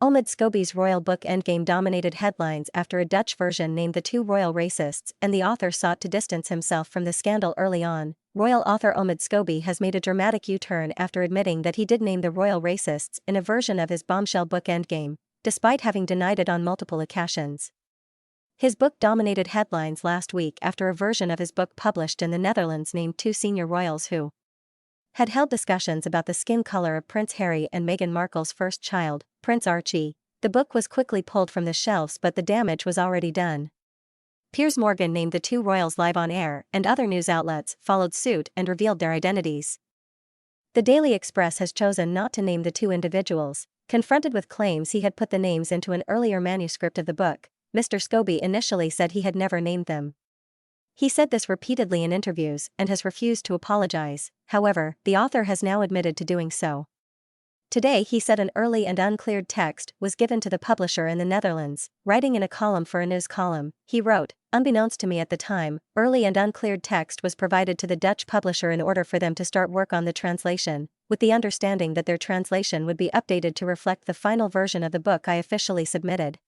Omid Scobie's royal book Endgame dominated headlines after a Dutch version named the two royal racists, and the author sought to distance himself from the scandal early on. Royal author Omid Scobie has made a dramatic U-turn after admitting that he did name the royal racists in a version of his bombshell book Endgame, despite having denied it on multiple occasions. His book dominated headlines last week after a version of his book published in the Netherlands named two senior royals who had held discussions about the skin color of Prince Harry and Meghan Markle's first child, Prince Archie. The book was quickly pulled from the shelves, but the damage was already done. Piers Morgan named the two royals live on air, and other news outlets followed suit and revealed their identities. The Daily Express has chosen not to name the two individuals. Confronted with claims he had put the names into an earlier manuscript of the book, Mr. Scobie initially said he had never named them. He said this repeatedly in interviews and has refused to apologize. However, the author has now admitted to doing so. Today he said an early and uncleared text was given to the publisher in the Netherlands. Writing in a column for a news column, he wrote, "Unbeknownst to me at the time, early and uncleared text was provided to the Dutch publisher in order for them to start work on the translation, with the understanding that their translation would be updated to reflect the final version of the book I officially submitted."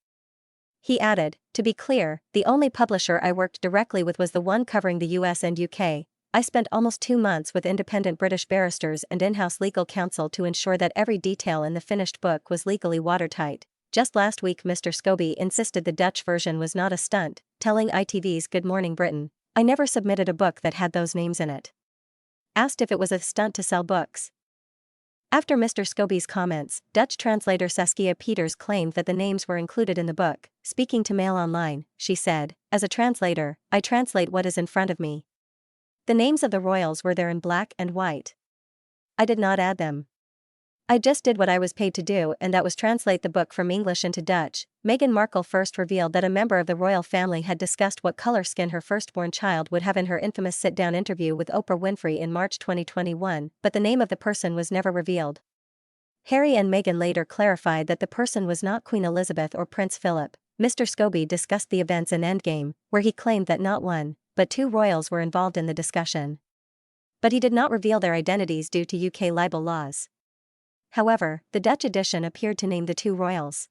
He added, "To be clear, the only publisher I worked directly with was the one covering the US and UK. I spent almost 2 months with independent British barristers and in-house legal counsel to ensure that every detail in the finished book was legally watertight." Just last week Mr. Scobie insisted the Dutch version was not a stunt, telling ITV's Good Morning Britain, "I never submitted a book that had those names in it." Asked if it was a stunt to sell books. After Mr. Scobie's comments, Dutch translator Saskia Peters claimed that the names were included in the book. Speaking to Mail Online, she said, "As a translator, I translate what is in front of me. The names of the royals were there in black and white. I did not add them. I just did what I was paid to do, and that was translate the book from English into Dutch." Meghan Markle first revealed that a member of the royal family had discussed what color skin her firstborn child would have in her infamous sit-down interview with Oprah Winfrey in March 2021, but the name of the person was never revealed. Harry and Meghan later clarified that the person was not Queen Elizabeth or Prince Philip. Mr. Scobie discussed the events in Endgame, where he claimed that not one, but two royals were involved in the discussion. But he did not reveal their identities due to UK libel laws. However, the Dutch edition appeared to name the two royals.